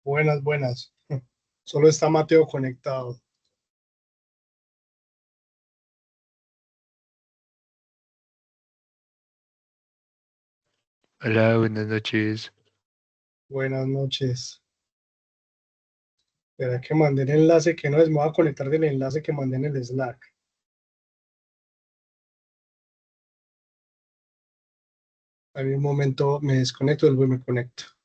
Buenas, buenas. Solo está Mateo conectado. Hola, buenas noches. Buenas noches. Espera que mandé el enlace que no es. Me voy a conectar del enlace que mandé en el Slack. A mí un momento me desconecto y luego me conecto.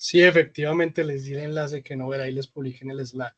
Sí, efectivamente les di el enlace que no verá y les publiqué en el Slack.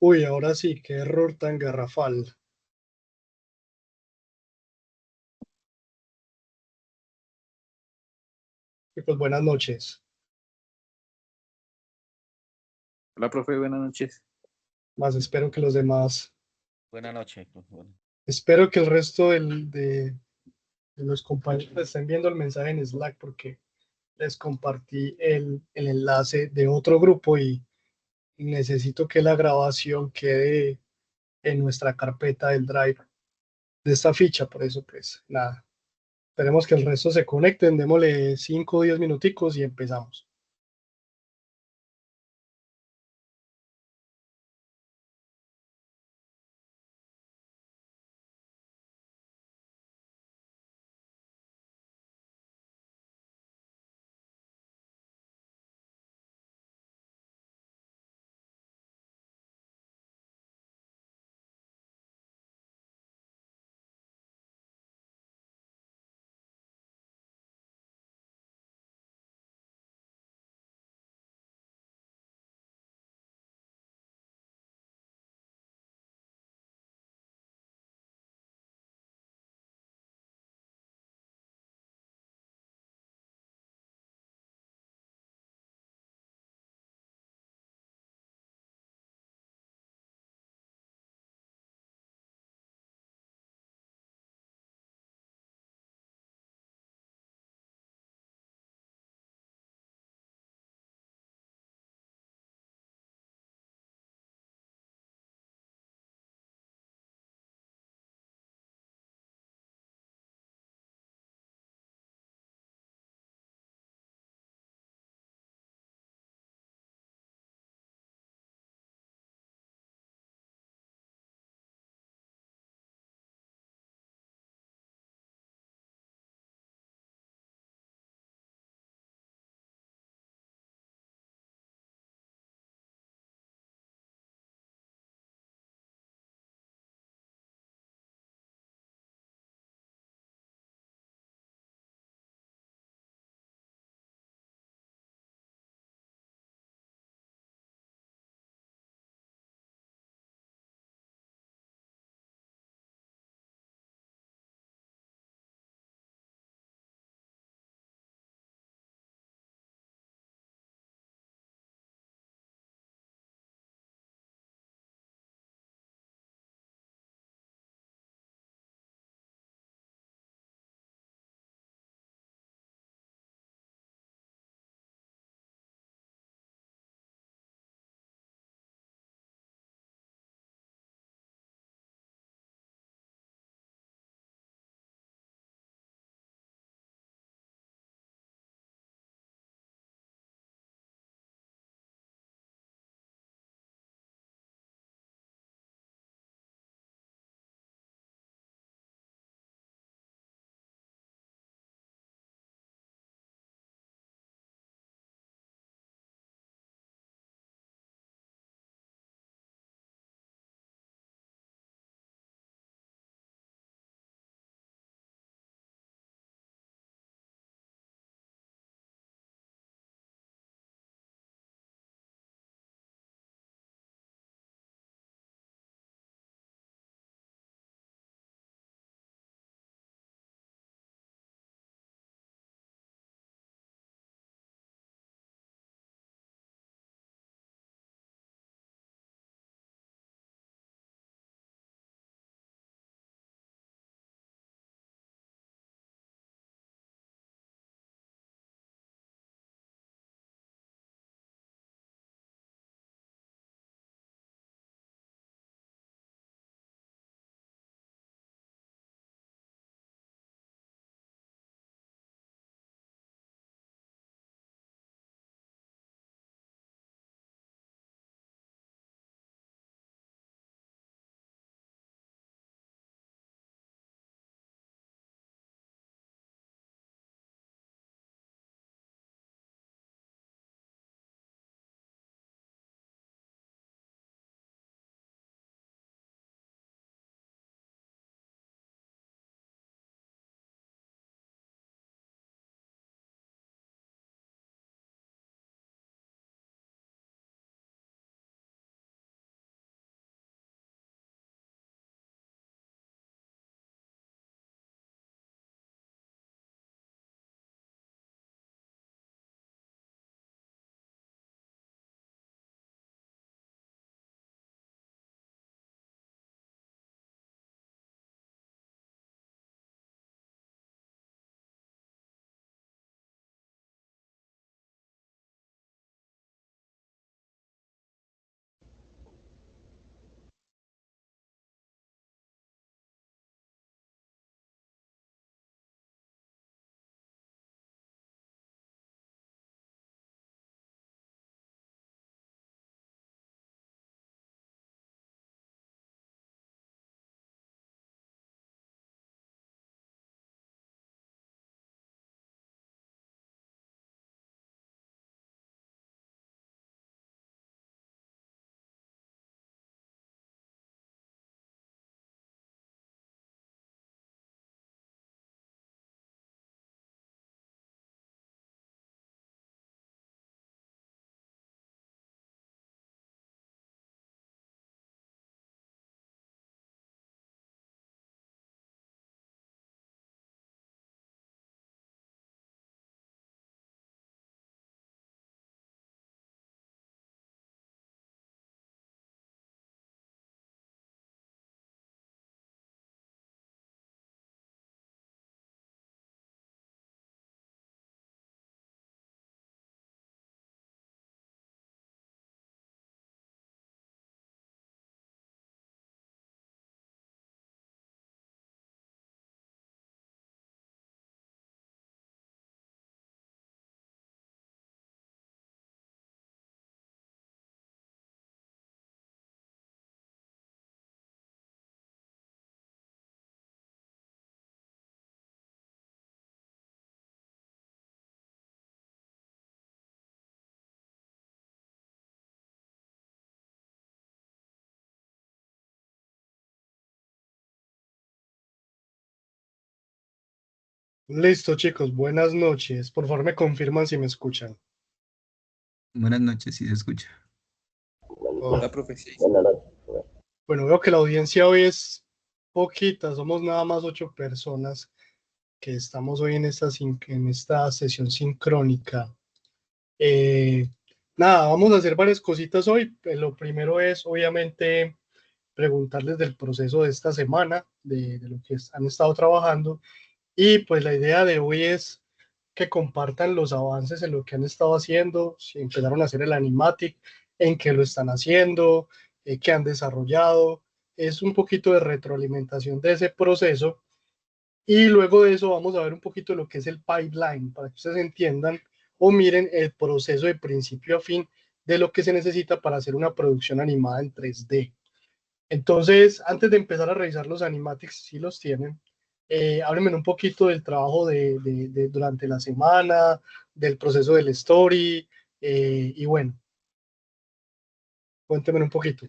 Uy, ahora sí, qué error tan garrafal. Y pues buenas noches. Hola, profe, buenas noches. Más espero que los demás, Buenas noches. Bueno, espero que el resto de los compañeros estén viendo el mensaje en Slack porque les compartí el enlace de otro grupo y necesito que la grabación quede en nuestra carpeta del Drive de esta ficha. Por eso, pues nada, esperemos que el resto se conecten, démosle 5 o 10 minuticos y empezamos. Listo, chicos, buenas noches. Por favor, me confirman si me escuchan. Buenas noches, si se escucha. Oh, Hola, profe. Sí. bueno, veo que la audiencia hoy es poquita, somos nada más 8 personas que estamos hoy en esta sesión sincrónica. Eh, Nada, vamos a hacer varias cositas hoy. Lo primero es, obviamente, preguntarles del proceso de esta semana, de lo que han estado trabajando. Y pues la idea de hoy es que compartan los avances en lo que han estado haciendo, si empezaron a hacer el animatic, en qué lo están haciendo, qué han desarrollado. Es un poquito de retroalimentación de ese proceso. Y luego de eso vamos a ver un poquito lo que es el pipeline, para que ustedes entiendan o miren el proceso de principio a fin de lo que se necesita para hacer una producción animada en 3D. Entonces, antes de empezar a revisar los animatics, si los tienen, háblenme un poquito del trabajo durante la semana, del proceso del story, y bueno, cuéntenme un poquito.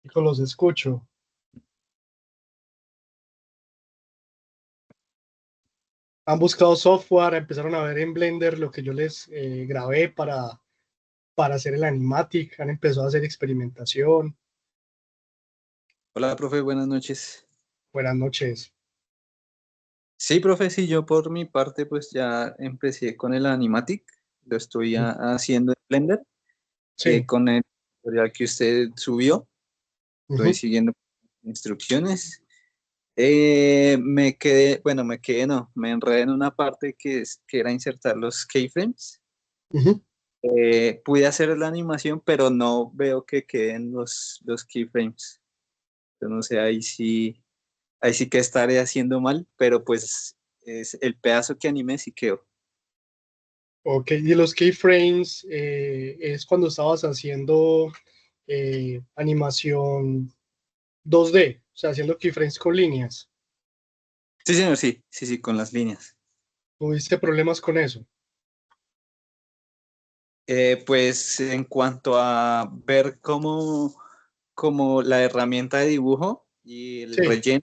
Chicos, los escucho. Han buscado software, empezaron a ver en Blender lo que yo les grabé para hacer el animatic, han empezado a hacer experimentación. Hola, profe, buenas noches. Buenas noches. Sí, profe, sí, yo por mi parte pues ya empecé con el Animatic, lo estoy haciendo en Blender, Sí. con el tutorial que usted subió, estoy Ujú, siguiendo instrucciones. No, me enredé en una parte que era insertar los keyframes. ujú. Pude hacer la animación, pero no veo que queden los keyframes. Yo no sé, ahí sí que estaré haciendo mal, pero pues es el pedazo que animé sí quedó. Ok, y los keyframes es cuando estabas haciendo animación 2D, o sea, haciendo keyframes con líneas. Sí, señor, sí, sí, sí, con las líneas. ¿Tuviste problemas con eso? Pues en cuanto a ver cómo la herramienta de dibujo y el Sí, relleno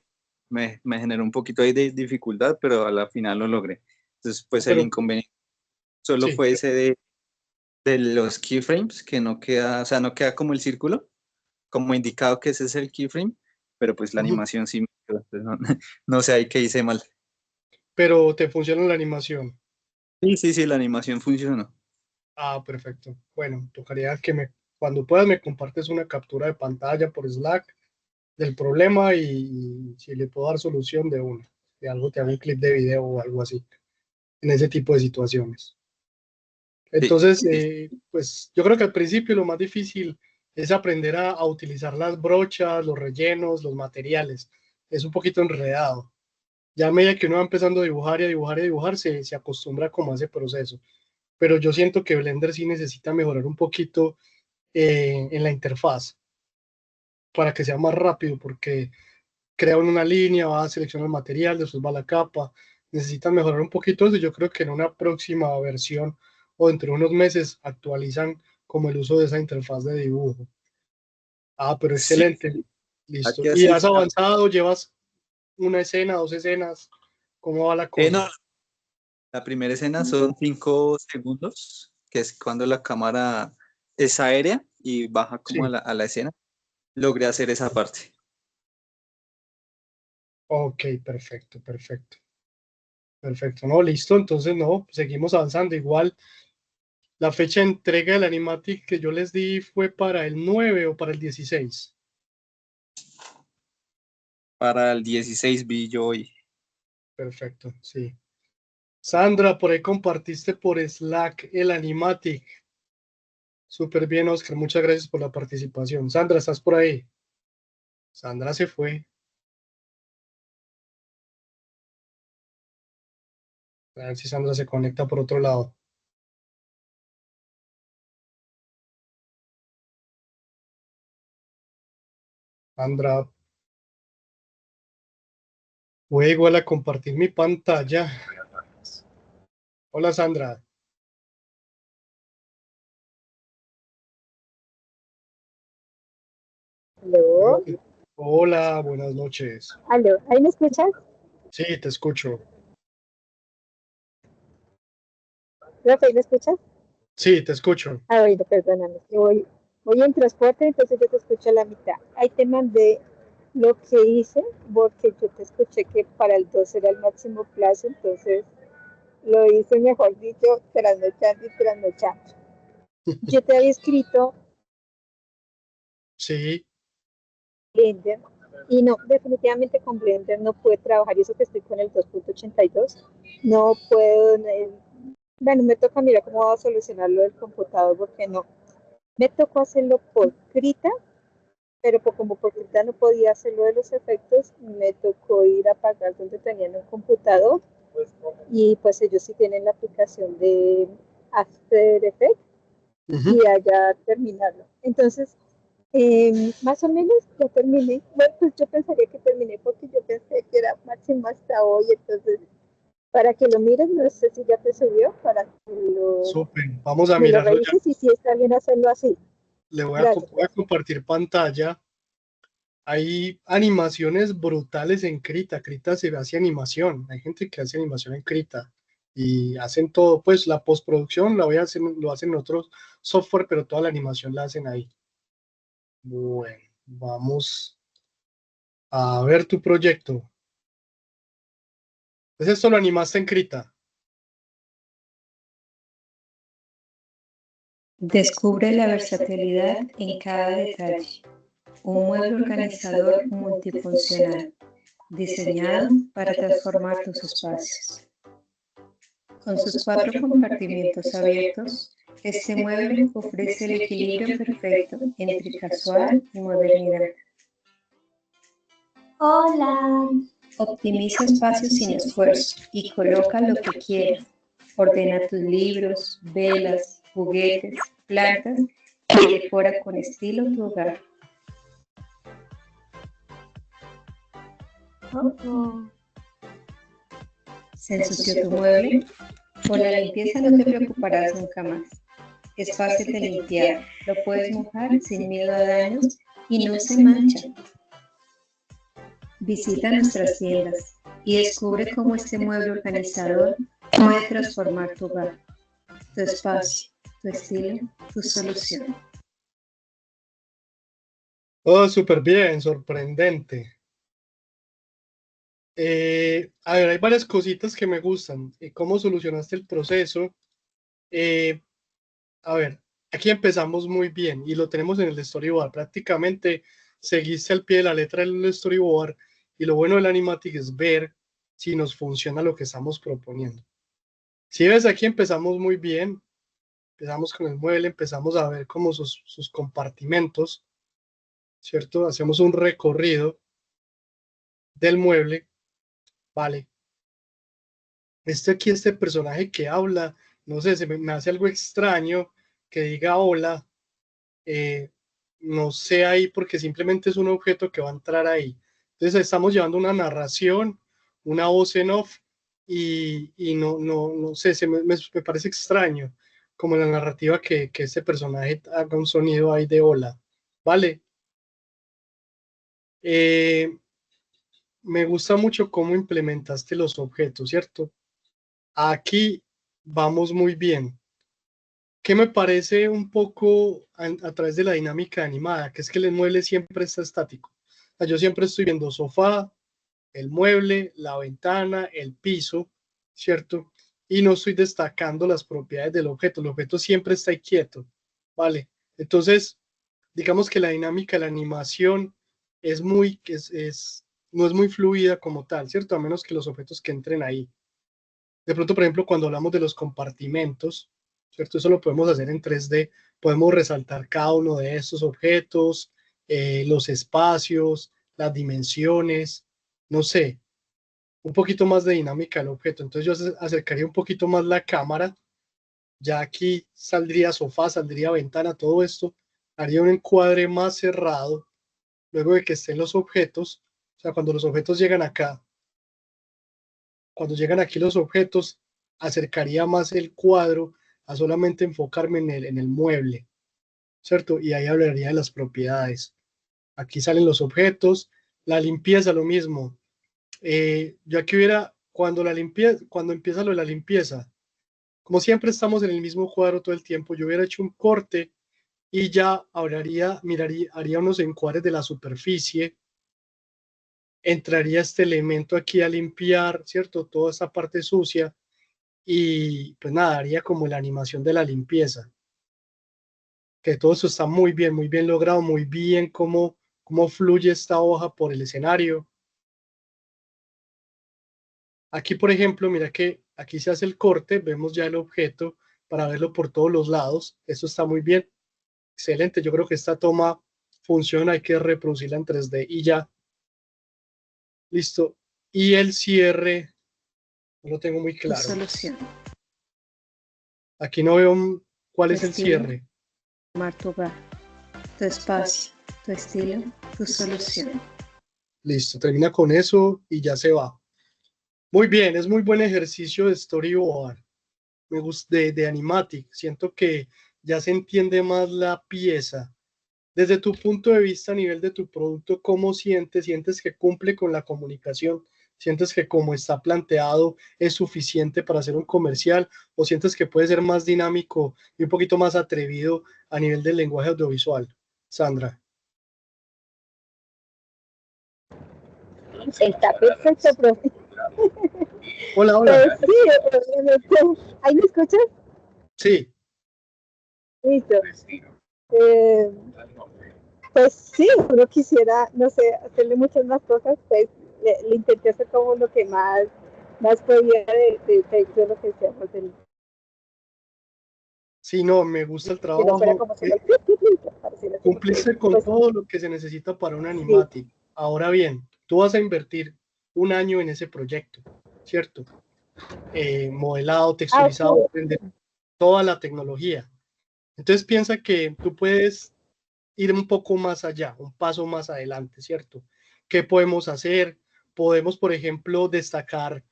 me generó un poquito ahí de dificultad, pero a la final lo logré. Entonces, pues el pero inconveniente solo sí, fue ese de los keyframes, que no queda, o sea, no queda como el círculo, como indicado que ese es el keyframe, pero pues la ujú. animación sí me quedó. Entonces, no, no sé ahí qué hice mal. Pero te funciona la animación. Sí, sí, sí, la animación funcionó. Ah, perfecto. Bueno, tocaría que cuando puedas me compartes una captura de pantalla por Slack del problema y si le puedo dar solución de uno. De algo te hago un clip de video o algo así, en ese tipo de situaciones. Sí, Entonces, sí, pues yo creo que al principio lo más difícil es aprender a utilizar las brochas, los rellenos, los materiales. Es un poquito enredado. Ya a medida que uno va empezando a dibujar y a dibujar y a dibujar, se acostumbra como a ese proceso. Pero yo siento que Blender sí necesita mejorar un poquito en la interfaz para que sea más rápido, porque crea una línea, va a seleccionar el material, después va a la capa. Necesitan mejorar un poquito eso. Yo creo que en una próxima versión o dentro de unos meses actualizan como el uso de esa interfaz de dibujo. Ah, pero sí. excelente. Listo. Aquí ¿Y así. has avanzado? ¿Llevas una escena, 2 escenas? ¿Cómo va la cosa? No, la primera escena son 5 segundos, que es cuando la cámara es aérea y baja como a Sí. la escena. Logré hacer esa parte. Ok, perfecto, perfecto. Perfecto, no, listo. Entonces, no, seguimos avanzando. Igual, la fecha de entrega del Animatic que yo les di fue para el 9 o para el 16. Para el 16 vi yo hoy. Perfecto, sí. Sandra, por ahí compartiste por Slack el Animatic. Súper bien, Oscar. Muchas gracias por la participación. Sandra, ¿estás por ahí? Sandra se fue. A ver si Sandra se conecta por otro lado. Sandra, voy igual a compartir mi pantalla. Hola, Sandra. Aló, Hola, buenas noches. aló, ¿ahí me escuchas? Sí, te escucho. Rafael, ¿me escuchas? Sí, te escucho. Ah, bueno, perdóname, que voy en transporte, entonces yo te escucho a la mitad. Ahí te mandé lo que hice, porque yo te escuché que para el 2 era el máximo plazo, entonces lo hice, mejor dicho, trasnochando y trasnochando. Yo te había escrito Sí, Blender, y no, definitivamente con Blender no pude trabajar, y eso que estoy con el 2.82, no puedo, bueno, me toca mirar cómo va a solucionarlo del computador, porque no, me tocó hacerlo por Krita, pero como por Krita no podía hacerlo de los efectos, me tocó ir a pagar donde tenían un computador, y pues ellos sí tienen la aplicación de After Effects, ujú. y allá terminarlo. Entonces, más o menos ya terminé. Bueno, pues yo pensaría que terminé porque yo pensé que era máximo hasta hoy, entonces para que lo mires, no sé si ya te subió, para que Súper. Vamos a me lo mirarlo ya. revises y si está bien hacerlo así. Gracias, Voy a gracias. compartir pantalla. Hay animaciones brutales en Krita. Krita se hace animación. Hay gente que hace animación en Krita y hacen todo. Pues la postproducción la voy a hacer, lo hacen en otro software, pero toda la animación la hacen ahí. Bueno, vamos a ver tu proyecto. Entonces esto lo animaste en Krita. Descubre la versatilidad en cada detalle. Un mueble organizador multifuncional, diseñado para transformar tus espacios. Con sus 4 compartimientos abiertos, este mueble ofrece el equilibrio perfecto entre casual y modernidad. Hola. Optimiza espacios sin esfuerzo y coloca lo que quieras. Ordena tus libros, velas, juguetes, plantas y decora con estilo tu hogar. ¿Se ensució tu mueble? Con la limpieza no te preocuparás nunca más. Es fácil de limpiar, lo puedes mojar sin miedo a daños y no se mancha. Visita nuestras tiendas y descubre cómo este mueble organizador puede transformar tu hogar, tu espacio, tu estilo, tu solución. Oh, súper bien, sorprendente. A ver, hay varias cositas que me gustan. ¿Cómo solucionaste el proceso? Eh, a ver, aquí empezamos muy bien y lo tenemos en el storyboard. Prácticamente seguiste al pie de la letra el storyboard y lo bueno del animatic es ver si nos funciona lo que estamos proponiendo. Si ves, aquí empezamos muy bien. Empezamos con el mueble, empezamos a ver como sus compartimentos, ¿cierto? Hacemos un recorrido del mueble, ¿vale? Este personaje que habla, no sé, me hace algo extraño que diga hola, eh, no sé ahí porque simplemente es un objeto que va a entrar ahí. Entonces estamos llevando una narración, una voz en off y no sé, me parece extraño como la narrativa que este personaje haga un sonido ahí de hola, ¿vale? Eh, Me gusta mucho cómo implementaste los objetos, ¿cierto? Aquí vamos muy bien. ¿Qué me parece un poco a través de la dinámica animada? Que es que el mueble siempre está estático. O sea, yo siempre estoy viendo sofá, el mueble, la ventana, el piso, ¿cierto? Y no estoy destacando las propiedades del objeto. El objeto siempre está ahí quieto, ¿vale? Entonces, digamos que la dinámica de la animación es no es muy fluida como tal, ¿cierto? A menos que los objetos que entren ahí. De pronto, por ejemplo, cuando hablamos de los compartimentos, ¿cierto? Eso lo podemos hacer en 3D, podemos resaltar cada uno de estos objetos, los espacios, las dimensiones, no sé, un poquito más de dinámica del objeto. Entonces yo acercaría un poquito más la cámara, ya aquí saldría sofá, saldría ventana, todo esto, haría un encuadre más cerrado, luego de que estén los objetos, o sea, cuando los objetos llegan acá, cuando llegan aquí los objetos, acercaría más el cuadro a solamente enfocarme en el mueble, ¿cierto? Y ahí hablaría de las propiedades. Aquí salen los objetos, la limpieza, lo mismo. Yo aquí hubiera, cuando empieza lo de la limpieza, como siempre estamos en el mismo cuadro todo el tiempo, yo hubiera hecho un corte y ya haría unos encuadres de la superficie, entraría este elemento aquí a limpiar, ¿cierto? Toda esta parte sucia y pues nada, haría como la animación de la limpieza. Que todo eso está muy bien logrado, muy bien cómo fluye esta hoja por el escenario. Aquí, por ejemplo, mira que aquí se hace el corte, vemos ya el objeto para verlo por todos los lados. Esto está muy bien, excelente. Yo creo que esta toma funciona, hay que reproducirla en 3D y ya. Listo. Y el cierre, no lo tengo muy Tu claro. solución. Aquí no veo cuál Tu es el estilo. cierre. Tomar tu hogar. Tu espacio. Tu estilo. Tu solución. Listo, termina con eso y ya se va. Muy bien, es muy buen ejercicio de storyboard. Me gusta de Animatic. Siento que ya se entiende más la pieza. Desde tu punto de vista a nivel de tu producto, ¿cómo sientes? ¿Sientes que cumple con la comunicación? ¿Sientes que como está planteado es suficiente para hacer un comercial? ¿O sientes que puede ser más dinámico y un poquito más atrevido a nivel del lenguaje audiovisual? Sandra. Está perfecto, profe. Hola, hola. Sí, obviamente. ¿Ahí me escuchas? Sí. Listo. Pues sí, uno quisiera, no sé, hacerle muchas más cosas, pues le intenté hacer como lo que más podía de lo que decíamos del Sí, no, me gusta el que no fuera trabajo. como solo pareciera como que, Cumpliste con pues, todo lo que se necesita para un sí. animatic. Ahora bien, tú vas a invertir un año en ese proyecto, ¿cierto? Modelado, texturizado, Okay. aprender toda la tecnología. Entonces piensa que tú puedes ir un poco más allá, un paso más adelante, ¿cierto? ¿Qué podemos hacer? Podemos, por ejemplo, destacar,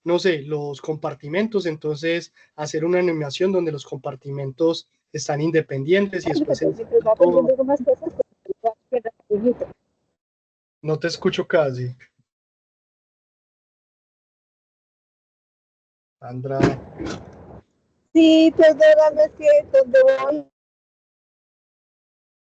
no sé, los compartimentos, entonces hacer una animación donde los compartimentos están independientes y después se Mientras va todo. aprendiendo más cosas, pues, No te escucho casi. Sandra. sí, perdóname, es que donde voy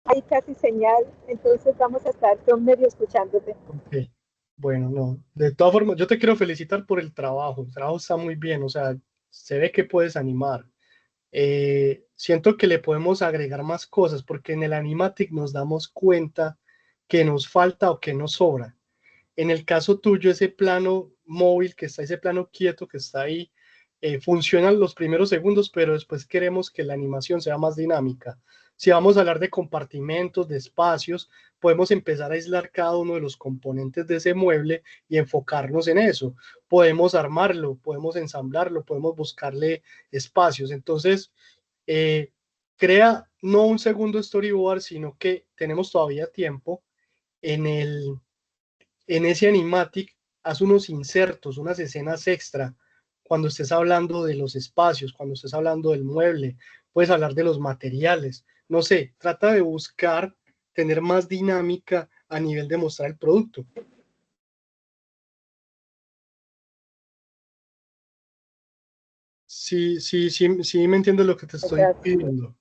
hay casi señal, entonces vamos a estar yo medio escuchándote. Ok. Bueno, no. De todas formas, yo te quiero felicitar por el trabajo. El trabajo está muy bien, o sea, se ve que puedes animar. Siento que le podemos agregar más cosas porque en el Animatic nos damos cuenta que nos falta o que nos sobra. En el caso tuyo, ese plano móvil que está, ese plano quieto que está ahí, funciona los primeros segundos, pero después queremos que la animación sea más dinámica. Si vamos a hablar de compartimentos, de espacios, podemos empezar a aislar cada uno de los componentes de ese mueble y enfocarnos en eso. Podemos armarlo, podemos ensamblarlo, podemos buscarle espacios. Entonces, eh, crea no un segundo storyboard, sino que tenemos todavía tiempo en ese animatic. Haz unos insertos, unas escenas extra, cuando estés hablando de los espacios, cuando estés hablando del mueble, puedes hablar de los materiales, no sé, trata de buscar tener más dinámica a nivel de mostrar el producto. Sí, me entiendo lo que te estoy Gracias. pidiendo.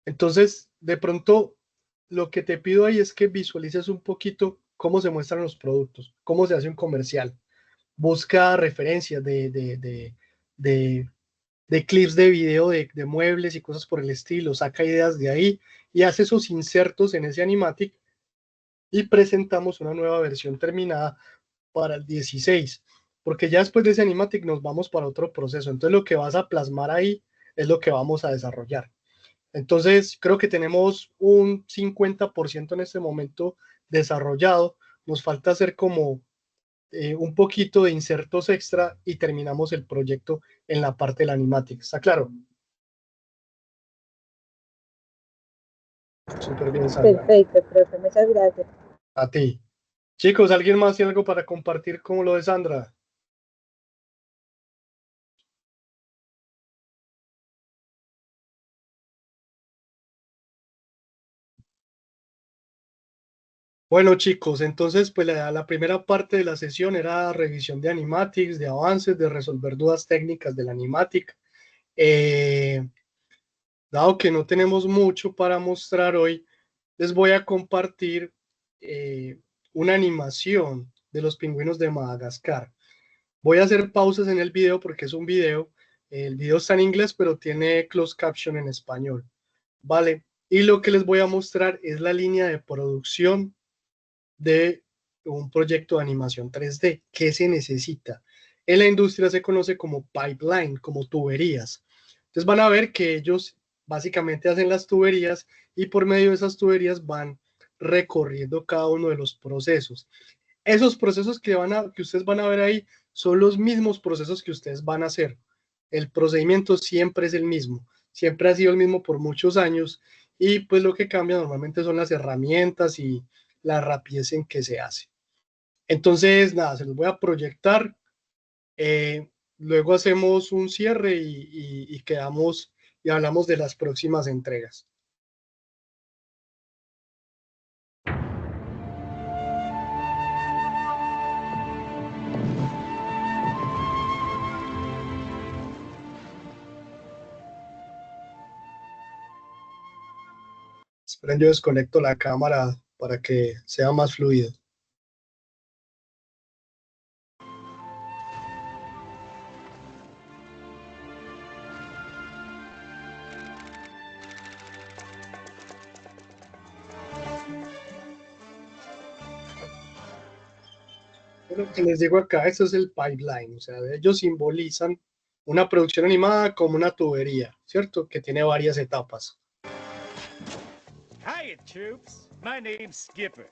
Entonces, de pronto, lo que te pido ahí es que visualices un poquito cómo se muestran los productos, cómo se hace un comercial. Busca referencias de, de clips de video de muebles y cosas por el estilo, saca ideas de ahí y hace esos insertos en ese animatic y presentamos una nueva versión terminada para el 16, porque ya después de ese animatic nos vamos para otro proceso. Entonces lo que vas a plasmar ahí es lo que vamos a desarrollar. Entonces creo que tenemos un 50% en este momento desarrollado. Nos falta hacer como un poquito de insertos extra y terminamos el proyecto en la parte del animatic. ¿Está claro? Súper bien, Sandra. Perfecto, profe, muchas gracias. A ti. Chicos, ¿alguien más tiene algo para compartir como lo de Sandra? Bueno, chicos, entonces pues la primera parte de la sesión era revisión de animatics, de avances, de resolver dudas técnicas del animatic. Dado que no tenemos mucho para mostrar hoy, les voy a compartir una animación de los pingüinos de Madagascar. Voy a hacer pausas en el video porque es un video. El video está en inglés, pero tiene closed caption en español. Vale. Y lo que les voy a mostrar es la línea de producción de un proyecto de animación 3D. ¿Qué se necesita? En la industria se conoce como pipeline, como tuberías. Entonces van a ver que ellos básicamente hacen las tuberías y por medio de esas tuberías van recorriendo cada uno de los procesos. Esos procesos que ustedes van a ver ahí son los mismos procesos que ustedes van a hacer. El procedimiento siempre es el mismo, siempre ha sido el mismo por muchos años y pues lo que cambia normalmente son las herramientas y la rapidez en que se hace. Entonces, nada, se los voy a proyectar. Luego hacemos un cierre y quedamos y hablamos de las próximas entregas. Esperen, yo desconecto la cámara para que sea más fluido. Lo que les digo acá, esto es el pipeline, o sea, ellos simbolizan una producción animada como una tubería, ¿cierto? Que tiene varias etapas. Hiya, troops. My name's Skipper.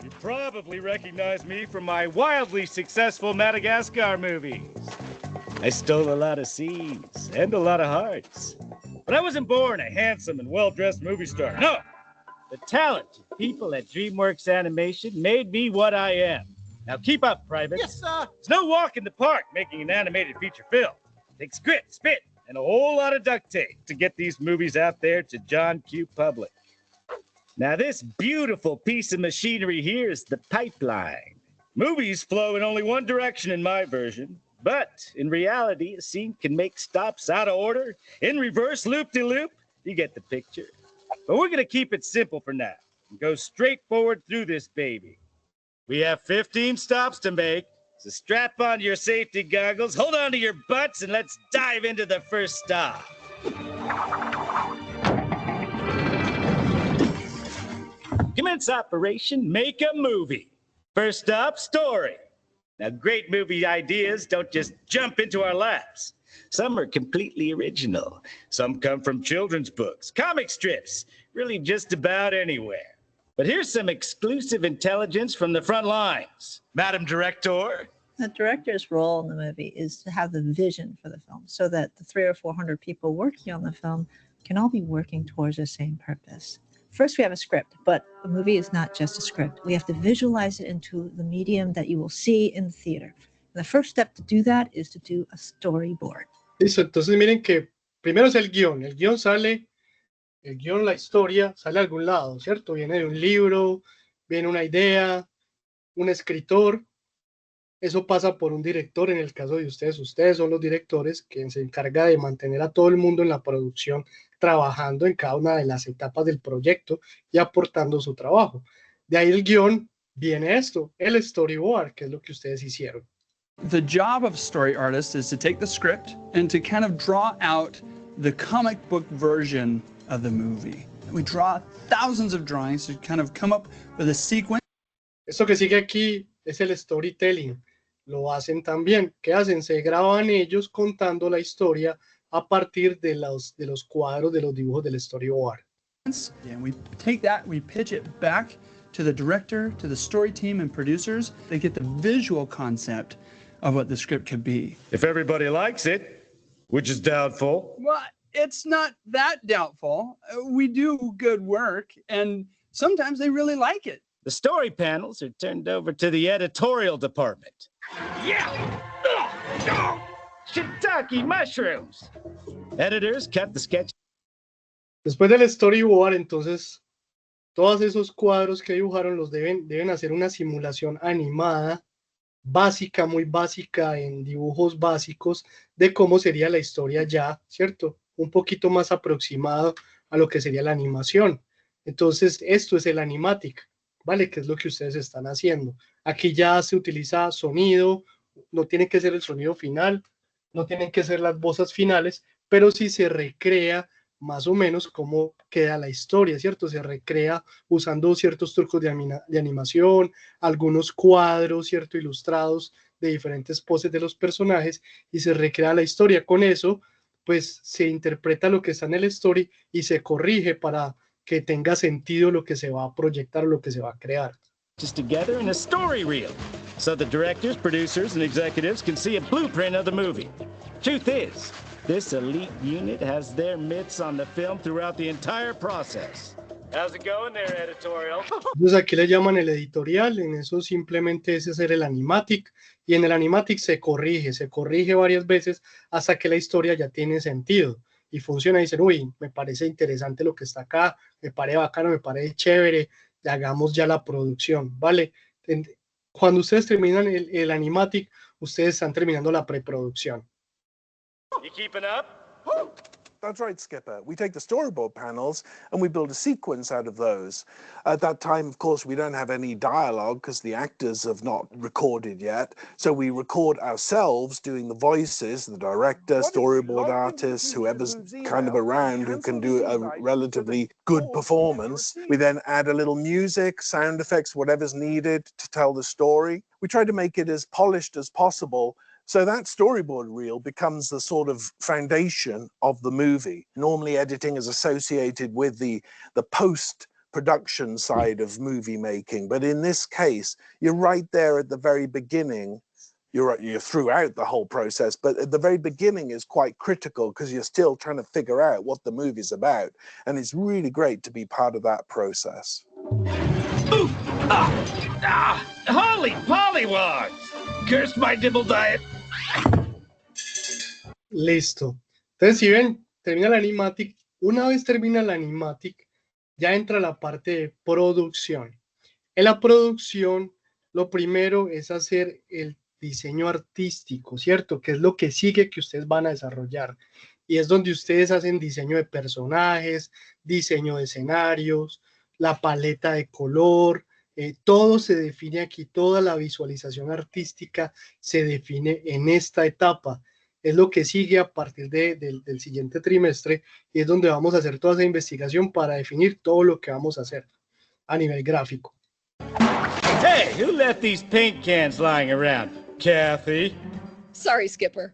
You probably recognize me from my wildly successful Madagascar movies. I stole a lot of seas and a lot of hearts. But I wasn't born a handsome and well-dressed movie star. No! The talented people at DreamWorks Animation made me what I am. Now keep up, privates. Yes, sir. It's no walk in the park making an animated feature film. It takes grit, spit, and a whole lot of duct tape to get these movies out there to John Q. Public. Now this beautiful piece of machinery here is the pipeline. Movies flow in only one direction in my version, but in reality, a scene can make stops out of order, in reverse, loop-de-loop. You get the picture. But we're gonna keep it simple for now and go straight forward through this baby. We have 15 stops to make, so strap on your safety goggles, hold on to your butts, and let's dive into the first stop. Commence operation, make a movie. First stop, story. Now, great movie ideas don't just jump into our laps. Some are completely original. Some come from children's books, comic strips, really just about anywhere. But here's some exclusive intelligence from the front lines. Madam Director. The director's role in the movie is to have the vision for the film so that the 300 or 400 people working on the film can all be working towards the same purpose. First, we have a script, but a movie is not just a script. We have to visualize it into the medium that you will see in the theater. And the first step to do that is to do a storyboard. Listo, entonces miren que primero es el guión. El guión sale, la historia sale a algún lado, ¿cierto? Viene de un libro, viene una idea, un escritor. Eso pasa por un director. En el caso de ustedes son los directores que se encarga de mantener a todo el mundo en la producción, trabajando en cada una de las etapas del proyecto y aportando su trabajo. De ahí el guión viene esto, el storyboard, que es lo que ustedes hicieron. The job of a story artist is to take the script and to kind of draw out the comic book version of the movie. We draw thousands of drawings to kind of come up with a sequence. Esto que sigue aquí es el storytelling. Lo hacen también. ¿Qué hacen? Se graban ellos contando la historia a partir de los cuadros, de los dibujos del storyboard. And we take that, we pitch it back to the director, to the story team and producers. They get the visual concept of what the script could be. If everybody likes it, which is doubtful. Well, it's not that doubtful. We do good work, and sometimes they really like it. The story panels are turned over to the editorial department. Yeah! Shiitake mushrooms! Editors cut the sketch. Después del storyboard, entonces Todos esos cuadros que dibujaron los deben hacer una simulación animada básica, muy básica en dibujos básicos de cómo sería la historia ya, ¿cierto? Un poquito más aproximado a lo que sería la animación. Entonces, esto es el animatic, ¿vale? Que es lo que ustedes están haciendo. Aquí ya se utiliza sonido, no tiene que ser el sonido final, no tienen que ser las voces finales, pero sí se recrea más o menos cómo queda la historia, ¿cierto? Se recrea usando ciertos trucos de animación, algunos cuadros, ¿cierto? Ilustrados de diferentes poses de los personajes y se recrea la historia. Con eso, pues se interpreta lo que está en el story y se corrige para que tenga sentido lo que se va a proyectar, lo que se va a crear. Just together in a story reel, so the directors, producers, and executives can see a blueprint of the movie. Truth is, this elite unit has their mitts on the film throughout the entire process. How's it going there, editorial? Entonces aquí le llaman el editorial, en eso simplemente es hacer el animatic y en el animatic se corrige varias veces hasta que la historia ya tiene sentido y funciona y dicen, uy, me parece interesante lo que está acá, me parece bacano, me parece chévere, hagamos ya la producción, ¿vale? Cuando ustedes terminan el animatic, ustedes están terminando la preproducción. You keeping up? That's right, Skipper. We take the storyboard panels and we build a sequence out of those. At that time, of course, we don't have any dialogue because the actors have not recorded yet. So we record ourselves doing the voices, the director, storyboard artists, whoever's kind of around who can do a relatively good performance. We then add a little music, sound effects, whatever's needed to tell the story. We try to make it as polished as possible. So that storyboard reel becomes the sort of foundation of the movie. Normally editing is associated with the post-production side of movie making. But in this case, you're right there at the very beginning. You're throughout the whole process, but at the very beginning is quite critical because you're still trying to figure out what the movie's about. And it's really great to be part of that process. Ooh! Holy pollywogs! Curse my dibble diet. Listo. Entonces, si ven, termina el animatic. Una vez termina el animatic, ya entra la parte de producción. En la producción, lo primero es hacer el diseño artístico, ¿cierto? Que es lo que sigue que ustedes van a desarrollar. Y es donde ustedes hacen diseño de personajes, diseño de escenarios, la paleta de color, todo se define aquí, toda la visualización artística se define en esta etapa. Es lo que sigue a partir del siguiente trimestre y es donde vamos a hacer toda esa investigación para definir todo lo que vamos a hacer a nivel gráfico. Hey, who left these paint cans lying around? Kathy? Sorry, Skipper.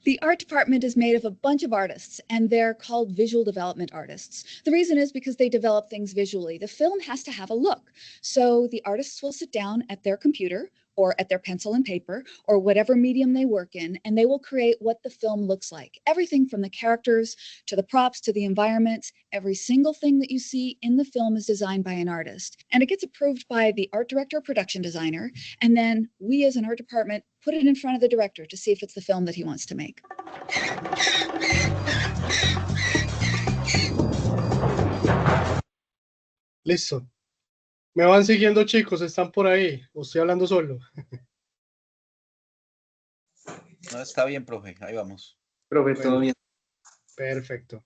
The art department is made of a bunch of artists, and they're called visual development artists. The reason is because they develop things visually. The film has to have a look. So the artists will sit down at their computer or at their pencil and paper or whatever medium they work in, and they will create what the film looks like. Everything from the characters to the props to the environments, every single thing that you see in the film is designed by an artist. And it gets approved by the art director or production designer, and then we as an art department put it in front of the director to see if it's the film that he wants to make. Listo. ¿Me van siguiendo, chicos? ¿Están por ahí? ¿O estoy hablando solo? No, está bien, profe. Ahí vamos. Profe, todo bien. Perfecto.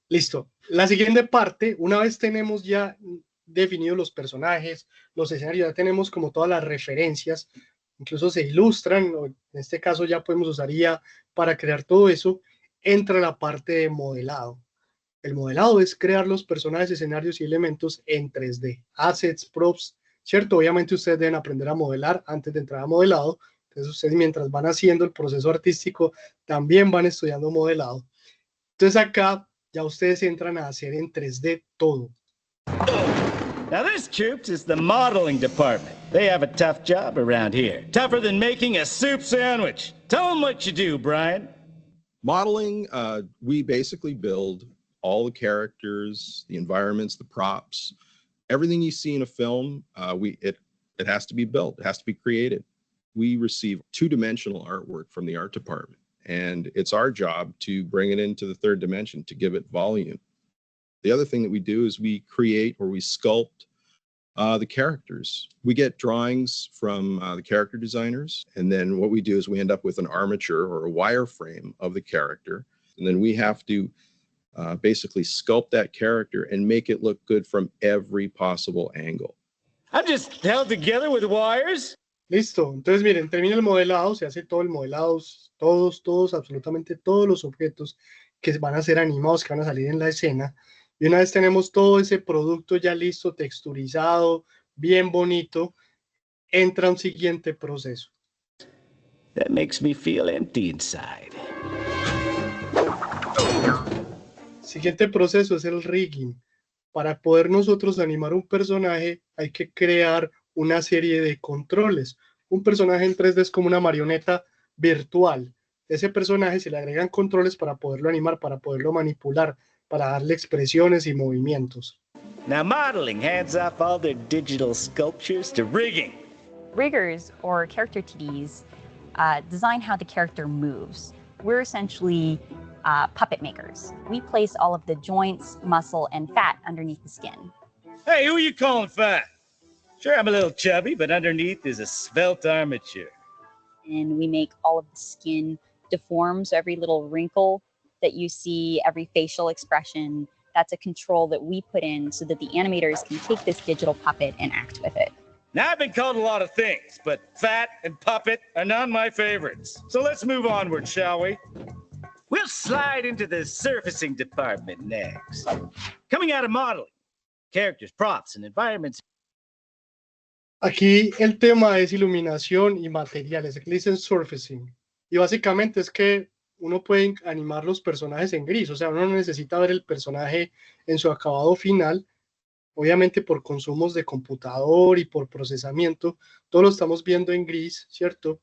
Listo. La siguiente parte, una vez tenemos ya definidos los personajes, los escenarios, ya tenemos como todas las referencias, incluso se ilustran, en este caso ya podemos usar IA para crear todo eso, entra la parte de modelado. El modelado es crear los personajes, escenarios y elementos en 3D, assets, props, ¿cierto? Obviamente ustedes deben aprender a modelar antes de entrar a modelado, entonces ustedes mientras van haciendo el proceso artístico también van estudiando modelado. Entonces acá ya ustedes entran a hacer en 3D todo. Now this, troops, is the modeling department. They have a tough job around here. Tougher than making a soup sandwich. Tell them what you do, Brian. Modeling, we basically build all the characters, the environments, the props, everything you see in a film, it has to be built, it has to be created. We receive two-dimensional artwork from the art department, and it's our job to bring it into the third dimension, to give it volume. The other thing that we do is we create or we sculpt the characters. We get drawings from the character designers, and then what we do is we end up with an armature or a wireframe of the character, and then we have to basically sculpt that character and make it look good from every possible angle. I'm just held together with wires. Listo, entonces miren, termina el modelado, se hace todo el modelado, todos, absolutamente todos los objetos que van a ser animados, que van a salir en la escena. Y una vez tenemos todo ese producto ya listo, texturizado, bien bonito, entra un siguiente proceso. That makes me feel empty inside. Siguiente proceso es el rigging. Para poder nosotros animar un personaje hay que crear una serie de controles. Un personaje en 3D es como una marioneta virtual. Ese personaje se le agregan controles para poderlo animar, para poderlo manipular, para darle expresiones y movimientos. Now modeling hands off all their digital sculptures to rigging. Riggers, or character TDs, design how the character moves. We're essentially puppet makers. We place all of the joints, muscle, and fat underneath the skin. Hey, who are you calling fat? Sure, I'm a little chubby, but underneath is a svelte armature. And we make all of the skin deform, so every little wrinkle that you see, every facial expression, that's a control that we put in so that the animators can take this digital puppet and act with it. Now, I've been called a lot of things, but fat and puppet are not my favorites. So let's move onward, shall we? We'll slide into the surfacing department next. Coming out of modeling, characters, props, and environments. Aquí el tema es iluminación y materiales. Aquí le dicen surfacing. Y básicamente es que uno puede animar los personajes en gris. O sea, uno no necesita ver el personaje en su acabado final. Obviamente por consumos de computador y por procesamiento, todo lo estamos viendo en gris, ¿cierto?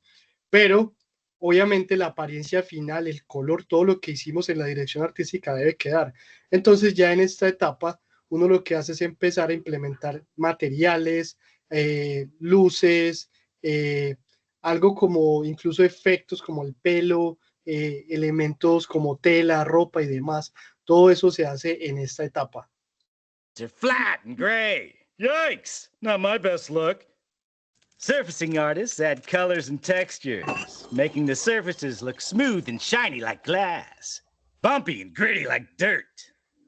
Pero obviamente la apariencia final, el color, todo lo que hicimos en la dirección artística debe quedar. Entonces ya en esta etapa, uno lo que hace es empezar a implementar materiales, luces, algo como incluso efectos como el pelo, elementos como tela, ropa y demás. Todo eso se hace en esta etapa. They're flat and gray. Yikes! Not my best look. Surfacing artists add colors and textures, making the surfaces look smooth and shiny like glass, bumpy and gritty like dirt,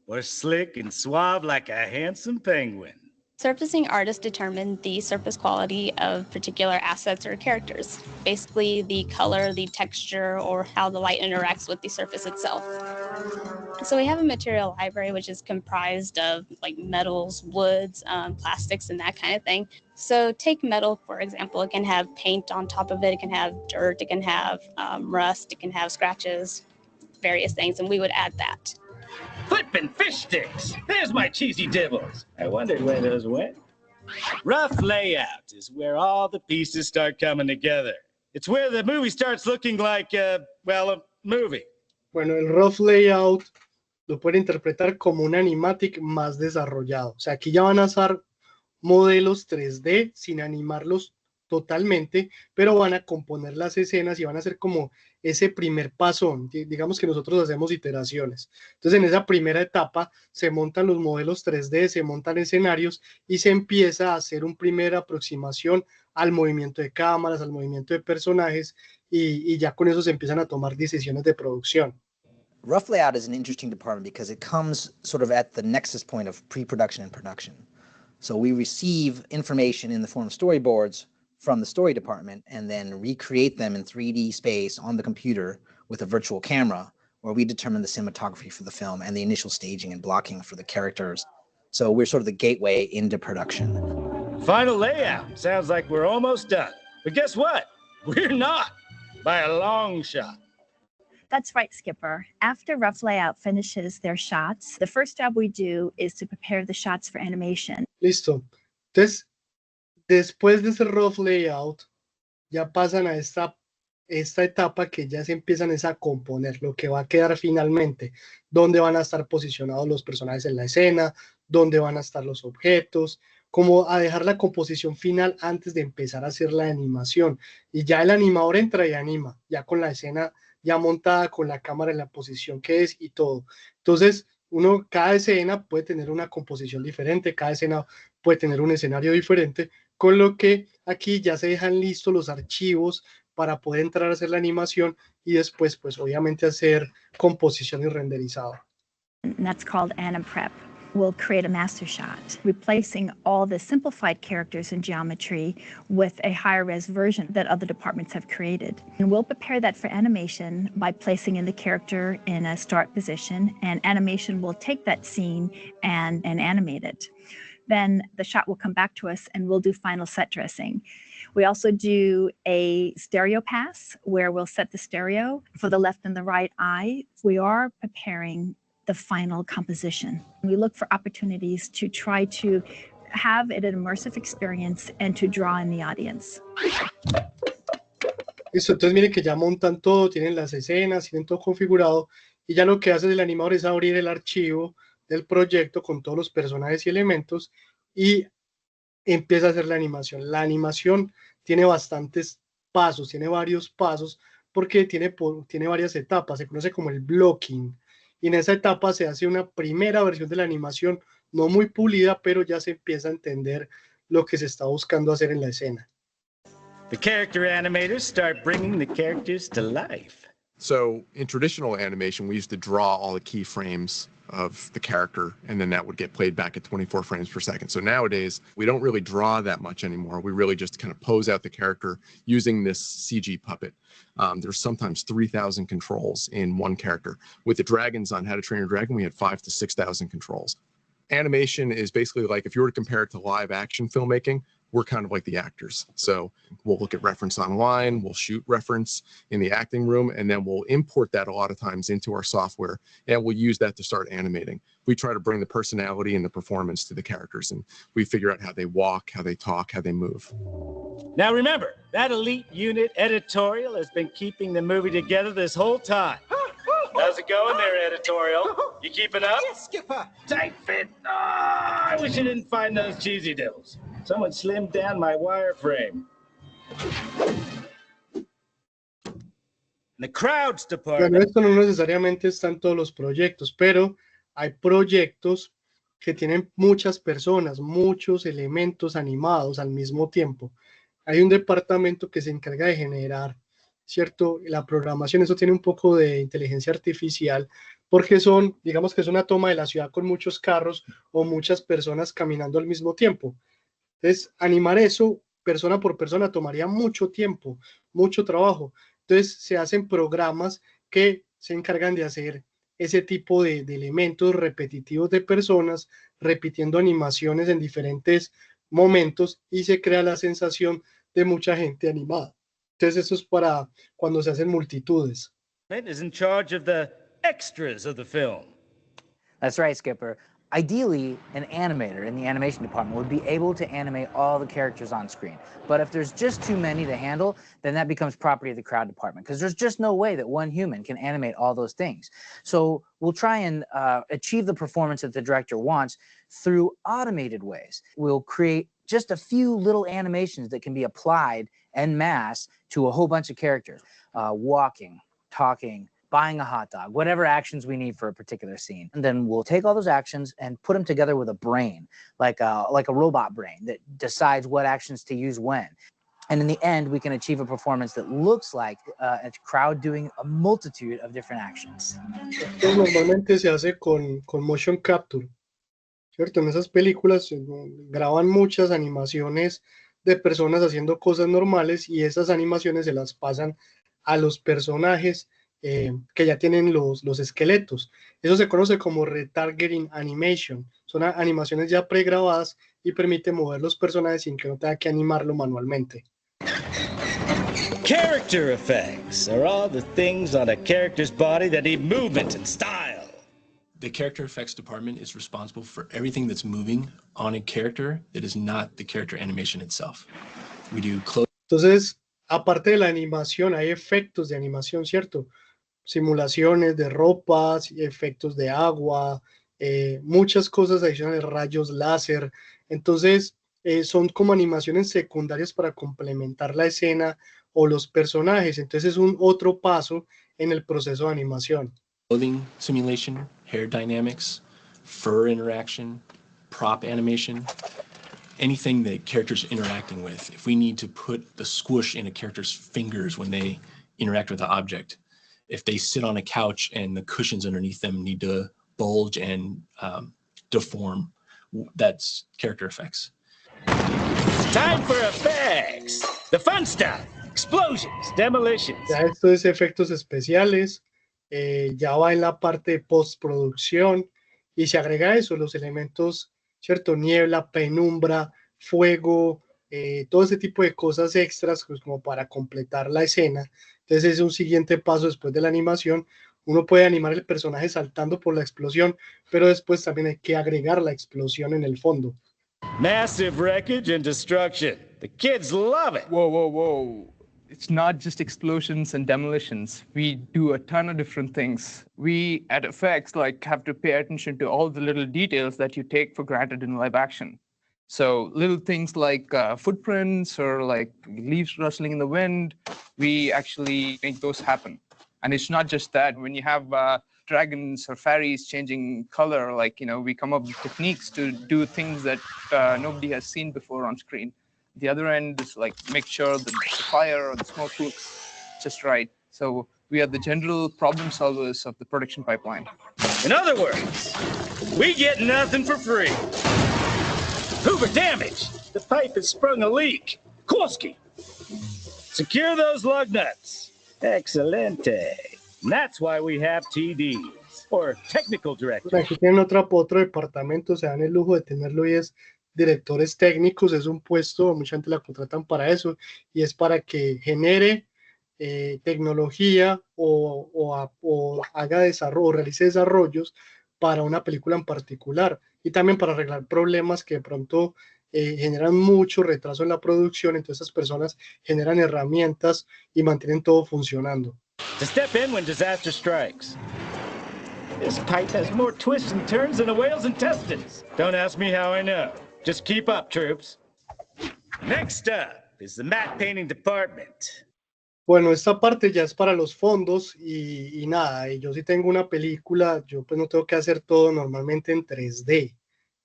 or slick and suave like a handsome penguin. Surfacing artists determine the surface quality of particular assets or characters, basically the color, the texture, or how the light interacts with the surface itself. So we have a material library which is comprised of like metals, woods, plastics, and that kind of thing. So take metal, for example, it can have paint on top of it, it can have dirt, it can have rust, it can have scratches, various things, and we would add that. Flippin' fish sticks! There's my cheesy dibbles. I wondered where those went. Rough layout is where all the pieces start coming together. It's where the movie starts looking like, well, a movie. Bueno, el rough layout lo pueden interpretar como un animatic más desarrollado. O sea, aquí ya van a usar modelos 3D sin animarlos totalmente, pero van a componer las escenas y van a hacer como ese primer pasón. Digamos que nosotros hacemos iteraciones. Entonces en esa primera etapa se montan los modelos 3D, se montan escenarios y se empieza a hacer una primera aproximación al movimiento de cámaras, al movimiento de personajes y ya con eso se empiezan a tomar decisiones de producción. Rough layout is an interesting department because it comes sort of at the nexus point of pre-production and production. So we receive information in the form of storyboards from the story department and then recreate them in 3D space on the computer with a virtual camera where we determine the cinematography for the film and the initial staging and blocking for the characters. So we're sort of the gateway into production. Final layout. Sounds like we're almost done. But guess what? We're not, by a long shot. That's right, Skipper. After Rough Layout finishes their shots, the first job we do is to prepare the shots for animation. Listo. Entonces, después de ese rough layout, ya pasan a esta etapa que ya se empiezan a componer lo que va a quedar finalmente, dónde van a estar posicionados los personajes en la escena, dónde van a estar los objetos, como a dejar la composición final antes de empezar a hacer la animación. Y ya el animador entra y anima, ya con la escena ya montada, con la cámara en la posición que es y todo. Entonces, cada escena puede tener una composición diferente, cada escena puede tener un escenario diferente, con lo que aquí ya se dejan listos los archivos para poder entrar a hacer la animación y después, pues obviamente hacer composición y renderizado. And that's called AniPrep. We'll create a master shot, replacing all the simplified characters in geometry with a higher res version that other departments have created. And we'll prepare that for animation by placing in the character in a start position, and animation will take that scene and animate it. Then the shot will come back to us and we'll do final set dressing. We also do a stereo pass where we'll set the stereo for the left and the right eye. We are preparing the final composition. We look for opportunities to try to have it an immersive experience and to draw in the audience. Listo, entonces miren que ya montan todo, tienen las escenas, tienen todo configurado y ya lo que hace el animador es abrir el archivo del proyecto con todos los personajes y elementos y empieza a hacer la animación. La animación tiene bastantes pasos, tiene varios pasos porque tiene varias etapas, se conoce como el blocking. Y en esa etapa se hace una primera versión de la animación, no muy pulida, pero ya se empieza a entender lo que se está buscando hacer en la escena. The character animators start bringing the characters to life. So in traditional animation, we used to draw all the keyframes of the character, and then that would get played back at 24 frames per second. So nowadays, we don't really draw that much anymore. We really just kind of pose out the character using this CG puppet. There's sometimes 3,000 controls in one character. With the dragons on How to Train Your Dragon, we had 5,000 to 6,000 controls. Animation is basically like, if you were to compare it to live action filmmaking, we're kind of like the actors. So we'll look at reference online, we'll shoot reference in the acting room, and then we'll import that a lot of times into our software, and we'll use that to start animating. We try to bring the personality and the performance to the characters, and we figure out how they walk, how they talk, how they move. Now remember, that elite unit editorial has been keeping the movie together this whole time. How's it going there, editorial? You keeping up? Yes, Skipper. Tight fit. Oh, I wish you didn't find those cheesy devils. Someone slimmed down my wireframe. The crowds department. Bueno, esto no necesariamente está en todos los proyectos, pero hay proyectos que tienen muchas personas, muchos elementos animados al mismo tiempo. Hay un departamento que se encarga de generar, ¿cierto? La programación, eso tiene un poco de inteligencia artificial, porque digamos que es una toma de la ciudad con muchos carros o muchas personas caminando al mismo tiempo. Entonces, animar eso persona por persona tomaría mucho tiempo, mucho trabajo. Entonces, se hacen programas que se encargan de hacer ese tipo de elementos repetitivos de personas, repitiendo animaciones en diferentes momentos y se crea la sensación de mucha gente animada. Entonces, eso es para cuando se hacen multitudes. Is in charge of the extras of the film. That's right, Skipper. Ideally, an animator in the animation department would be able to animate all the characters on screen. But if there's just too many to handle, then that becomes property of the crowd department, because there's just no way that one human can animate all those things. So we'll try and achieve the performance that the director wants through automated ways. We'll create just a few little animations that can be applied en masse to a whole bunch of characters. Walking, talking, buying a hot dog, whatever actions we need for a particular scene. And then we'll take all those actions and put them together with a brain, like a robot brain that decides what actions to use when. And in the end, we can achieve a performance that looks like a crowd doing a multitude of different actions. Esto normalmente se hace con motion capture, ¿cierto? En esas películas graban muchas animaciones de personas haciendo cosas normales y esas animaciones se las pasan a los personajes que ya tienen los esqueletos. Eso se conoce como retargeting animation. Son animaciones ya pregrabadas y permite mover los personajes sin que no tenga que animarlo manualmente. Character effects are all the things on a character's body that need movement and style. The character effects department is responsible for everything that's moving on a character that is not the character animation itself. We do Entonces, aparte de la animación, hay efectos de animación, ¿cierto? Simulaciones de ropas, efectos de agua, muchas cosas adicionales, rayos láser. Entonces, son como animaciones secundarias para complementar la escena o los personajes. Entonces, es un otro paso en el proceso de animación. Clothing simulation, hair dynamics, fur interaction, prop animation, anything that characters are interacting with. If we need to put the squish in a character's fingers when they interact with the object, if they sit on a couch and the cushions underneath them need to bulge and deform, that's character effects. Time for effects. The fun stuff. Explosions, demolitions. Ya esto es efectos especiales, ya va en la parte de postproducción y se agrega eso, los elementos, ¿cierto? Niebla, penumbra, fuego, todo ese tipo de cosas extras pues, como para completar la escena. Entonces es un siguiente paso después de la animación. Uno puede animar el personaje saltando por la explosión, pero después también hay que agregar la explosión en el fondo. Massive wreckage and destruction. The kids love it. Whoa, whoa, whoa. It's not just explosions and demolitions. We do a ton of different things. We at FX have to pay attention to all the little details that you take for granted in live action. So little things like footprints or like leaves rustling in the wind, we actually make those happen. And it's not just that. When you have dragons or fairies changing color, we come up with techniques to do things that nobody has seen before on screen. The other end is make sure that the fire or the smoke looks just right. So we are the general problem solvers of the production pipeline. In other words, we get nothing for free. Hoover damage. The pipe has sprung a leak. Kowalski. Secure those lug nuts. Excelente. And that's why we have TDs, or technical directors. Aquí tienen otro departamento, se dan el lujo de tenerlo y es directores técnicos. Es un puesto, mucha gente la contratan para eso y es para que genere tecnología o haga desarrollo o realice desarrollos para una película en particular y también para arreglar problemas que de pronto generan mucho retraso en la producción. Entonces esas personas generan herramientas y mantienen todo funcionando. To step in when disaster strikes. This pipe has more twists and turns than a whale's intestines. Don't ask me how I know. Just keep up, troops. Next up is the matte painting department. Bueno, esta parte ya es para los fondos y nada, yo sí tengo una película, yo pues no tengo que hacer todo normalmente en 3D.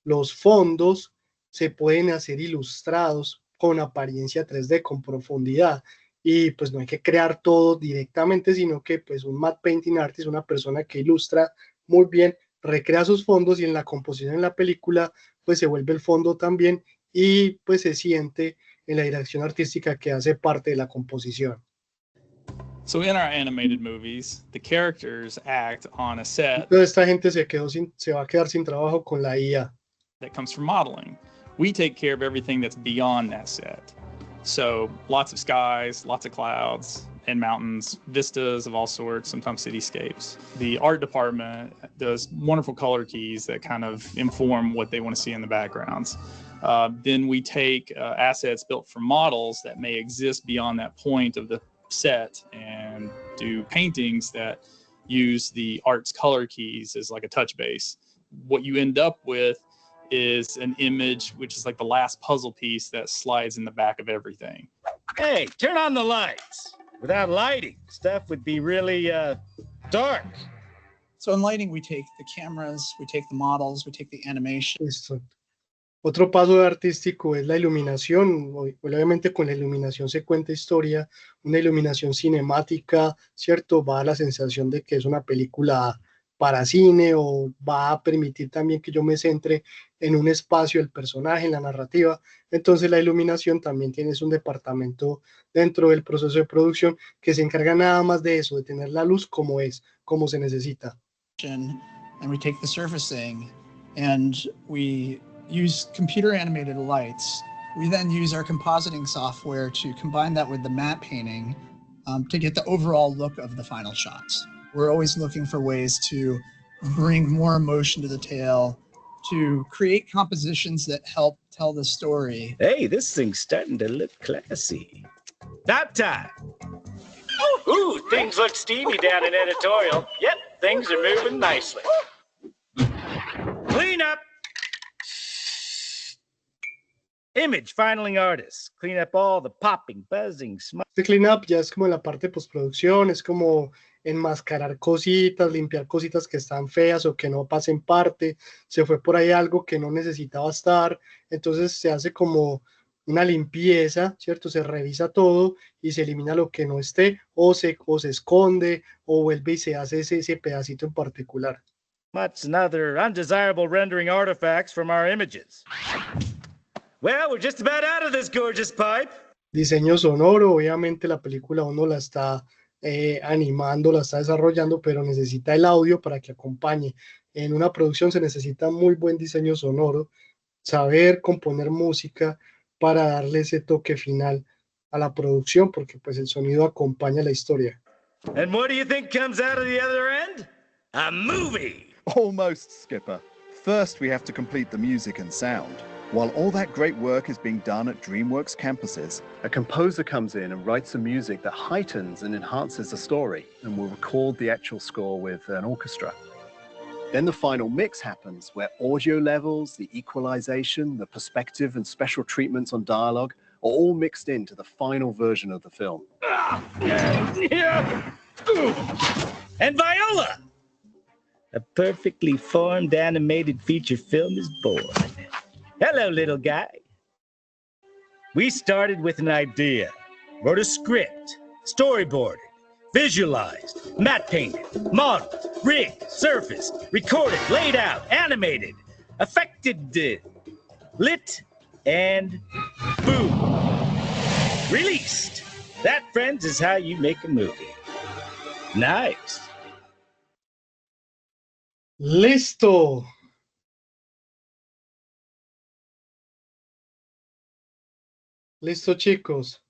Los fondos se pueden hacer ilustrados con apariencia 3D, con profundidad. Y pues no hay que crear todo directamente, sino que pues un matte painting artist, una persona que ilustra muy bien, recrea sus fondos y en la composición en la película pues se vuelve el fondo también y pues se siente en la dirección artística que hace parte de la composición. So in our animated movies, the characters act on a set. Entonces esta gente se va a quedar sin trabajo con la IA. That comes from modeling. We take care of everything that's beyond that set. So lots of skies, lots of clouds and mountains, vistas of all sorts, sometimes cityscapes. The art department does wonderful color keys that kind of inform what they want to see in the backgrounds. Then we take assets built from models that may exist beyond that point of the set and do paintings that use the art's color keys as like a touch base. What you end up with is an image which is like the last puzzle piece that slides in the back of everything. Hey, turn on the lights. Without lighting, stuff would be really dark. So in lighting, we take the cameras, we take the models, we take the animation. Listo. Otro paso artístico es la iluminación. Obviamente con la iluminación se cuenta historia, una iluminación cinemática, ¿cierto? Va a la sensación de que es una película para cine o va a permitir también que yo me centre en un espacio, el personaje, en la narrativa. Entonces la iluminación también tienes un departamento dentro del proceso de producción que se encarga nada más de eso, de tener la luz como es, como se necesita. And we take the surfacing and we use computer animated lights. We then use our compositing software to combine that with the matte painting to get the overall look of the final shots. We're always looking for ways to bring more emotion to the tale, to create compositions that help tell the story. Hey, this thing's starting to look classy. Nap time. Ooh, things look steamy down in editorial. Yep, things are moving nicely. Clean up. Image filing artists. Clean up all the popping, buzzing, smoke. Este clean up ya es como la parte de postproducción, es como enmascarar cositas, limpiar cositas que están feas o que no pasen parte, se fue por ahí algo que no necesitaba estar, entonces se hace como una limpieza, ¿cierto? Se revisa todo y se elimina lo que no esté, o se esconde, o vuelve y se hace ese pedacito en particular. Much and other undesirable rendering artifacts from our images. Well, we're just about out of this gorgeous pipe. Diseño sonoro, obviamente la película uno la está animando, la está desarrollando, pero necesita el audio para que acompañe. En una producción se necesita muy buen diseño sonoro, saber componer música para darle ese toque final a la producción, porque pues el sonido acompaña la historia. And what do you think comes out of the other end? A movie! Almost, Skipper. First, we have to complete the music and sound. While all that great work is being done at DreamWorks campuses, a composer comes in and writes the music that heightens and enhances the story, and will record the actual score with an orchestra. Then the final mix happens, where audio levels, the equalization, the perspective, and special treatments on dialogue are all mixed into the final version of the film. And Viola! A perfectly formed animated feature film is born. Hello, little guy. We started with an idea, wrote a script, storyboarded, visualized, matte painted, modeled, rigged, surfaced, recorded, laid out, animated, affected, lit, and boom. Released. That, friends, is how you make a movie. Nice. Listo. Listo, chicos.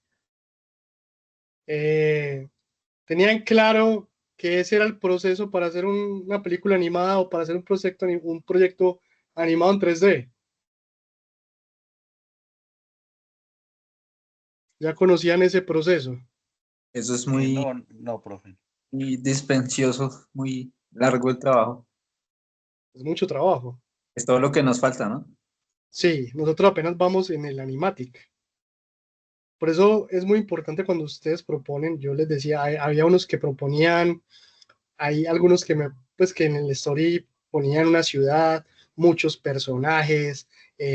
¿Tenían claro que ese era el proceso para hacer una película animada o para hacer un proyecto animado en 3D? ¿Ya conocían ese proceso? Eso es muy, No, profe. muy dispendioso, muy largo el trabajo. Es mucho trabajo. Es todo lo que nos falta, ¿no? Sí, nosotros apenas vamos en el Animatic. Por eso es muy importante cuando ustedes proponen, yo les decía, había unos que proponían, hay algunos que que en el story ponían una ciudad, muchos personajes,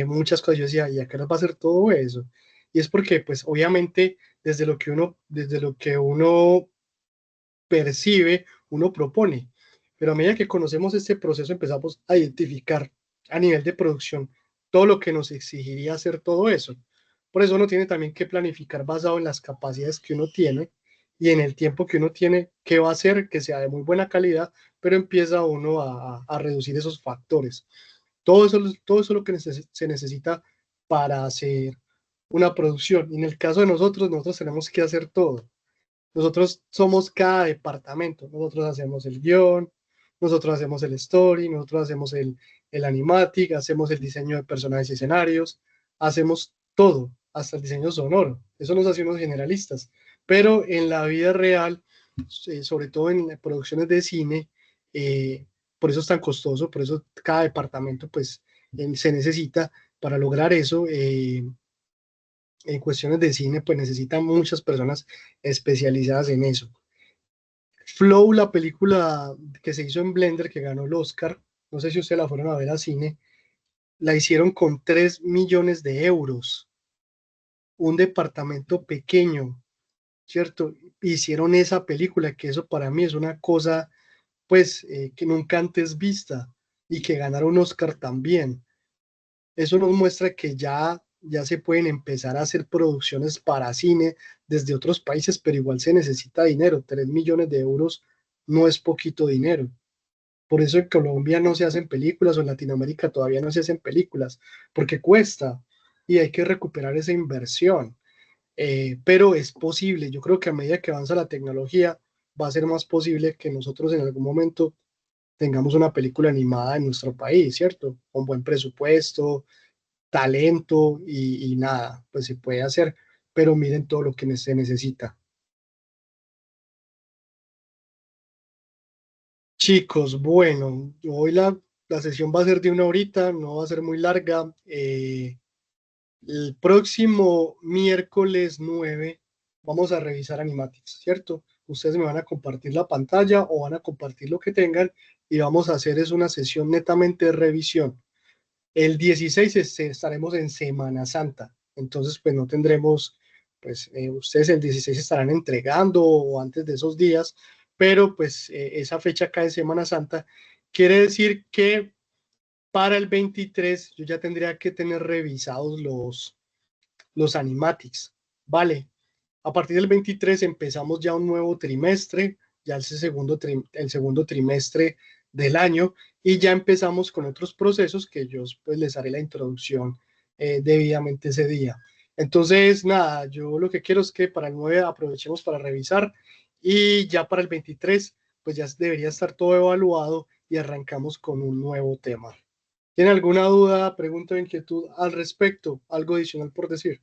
muchas cosas. Yo decía, ¿y acá nos va a hacer todo eso? Y es porque, pues, obviamente, desde lo que uno percibe, uno propone. Pero a medida que conocemos este proceso, empezamos a identificar a nivel de producción todo lo que nos exigiría hacer todo eso. Por eso uno tiene también que planificar basado en las capacidades que uno tiene y en el tiempo que uno tiene, qué va a hacer que sea de muy buena calidad, pero empieza uno a reducir esos factores. Todo eso es lo que se necesita para hacer una producción. Y en el caso de nosotros tenemos que hacer todo. Nosotros somos cada departamento. Nosotros hacemos el guión, nosotros hacemos el story, nosotros hacemos el animatic, hacemos el diseño de personajes y escenarios, hacemos todo, hasta el diseño sonoro. Eso nos hace unos generalistas. Pero en la vida real, sobre todo en producciones de cine, por eso es tan costoso, por eso cada departamento pues se necesita para lograr eso. En cuestiones de cine pues necesitan muchas personas especializadas en eso. Flow, la película que se hizo en Blender, que ganó el Oscar, no sé si ustedes la fueron a ver a cine, la hicieron con 3 millones de euros. Un departamento pequeño, ¿cierto? Hicieron esa película, que eso para mí es una cosa, pues, que nunca antes vista, y que ganaron un Oscar también. Eso nos muestra que ya se pueden empezar a hacer producciones para cine desde otros países, pero igual se necesita dinero. 3 millones de euros no es poquito dinero. Por eso en Colombia no se hacen películas, o en Latinoamérica todavía no se hacen películas, porque cuesta y hay que recuperar esa inversión. Pero es posible. Yo creo que a medida que avanza la tecnología, va a ser más posible que nosotros en algún momento tengamos una película animada en nuestro país, ¿cierto? Con buen presupuesto, talento y nada, pues se puede hacer, pero miren todo lo que se necesita. Chicos, bueno, hoy la sesión va a ser de 1 horita, no va a ser muy larga. El próximo miércoles 9 vamos a revisar Animatics, ¿cierto? ustedes me van a compartir la pantalla o van a compartir lo que tengan y vamos a hacer es una sesión netamente de revisión. El 16 estaremos en Semana Santa, entonces pues no tendremos, pues ustedes el 16 estarán entregando o antes de esos días, pero pues esa fecha cae en Semana Santa, quiere decir que para el 23 yo ya tendría que tener revisados los animatics, ¿vale? A partir del 23 empezamos ya un nuevo trimestre, ya el segundo trimestre del año, y ya empezamos con otros procesos que yo pues les haré la introducción debidamente ese día. Entonces, nada, yo lo que quiero es que para el 9 aprovechemos para revisar y ya para el 23 pues ya debería estar todo evaluado y arrancamos con un nuevo tema. ¿Tienen alguna duda, pregunta o inquietud al respecto? ¿Algo adicional por decir?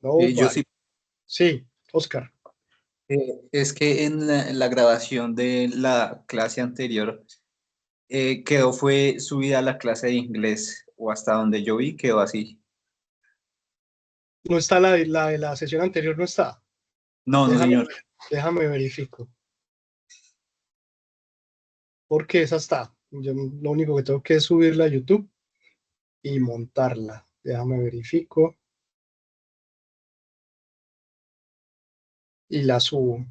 No, Yo vale. sí. Sí, Oscar. Es que en la grabación de la clase anterior fue subida a la clase de inglés, o hasta donde yo vi quedó así. No está la de la sesión anterior, no está. No, no, señor. Déjame verifico. Porque esa está. Yo lo único que tengo que es subirla a YouTube y montarla. Déjame verifico. Y la subo.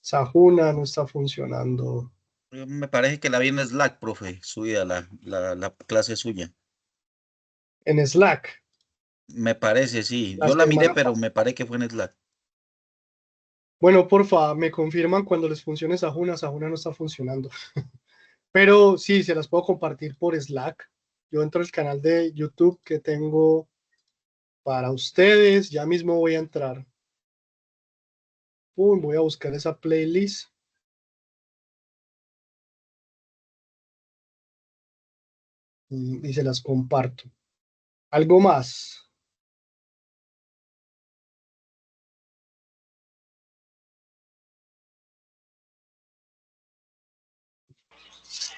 Sahuna no está funcionando. Me parece que la vi en Slack, profe, subida la clase suya. En Slack. Me parece, sí. La Yo la miré, semana pero pasada. me parece que fue en Slack. Bueno, porfa, me confirman cuando les funcione Sahuna. Sahuna no está funcionando. Pero sí, se las puedo compartir por Slack. Yo entro al canal de YouTube que tengo para ustedes. Ya mismo voy a entrar. Voy a buscar esa playlist. Y se las comparto. ¿Algo más?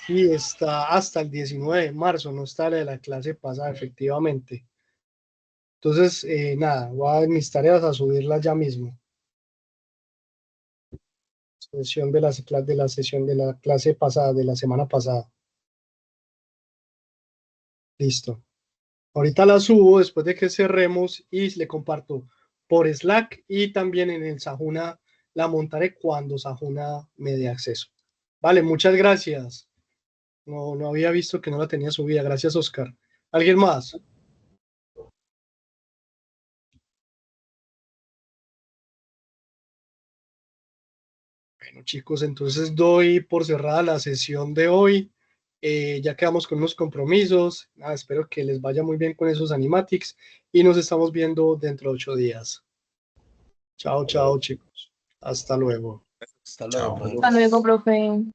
Sí, está hasta el 19 de marzo, no está la de la clase pasada, efectivamente. Entonces, nada, voy a mis tareas a subirlas ya mismo. Sesión de la sesión de la clase pasada, de la semana pasada. Listo. Ahorita la subo después de que cerremos y le comparto por Slack y también en el Sahuna la montaré cuando Sahuna me dé acceso. Vale, muchas gracias. No había visto que no la tenía subida. Gracias, Oscar. ¿Alguien más? Bueno, chicos, entonces doy por cerrada la sesión de hoy. Ya quedamos con unos compromisos. Espero que les vaya muy bien con esos animatics y nos estamos viendo dentro de 8 días. Chao, chao, chicos. Hasta luego. Hasta luego, profe. Hasta luego, profe.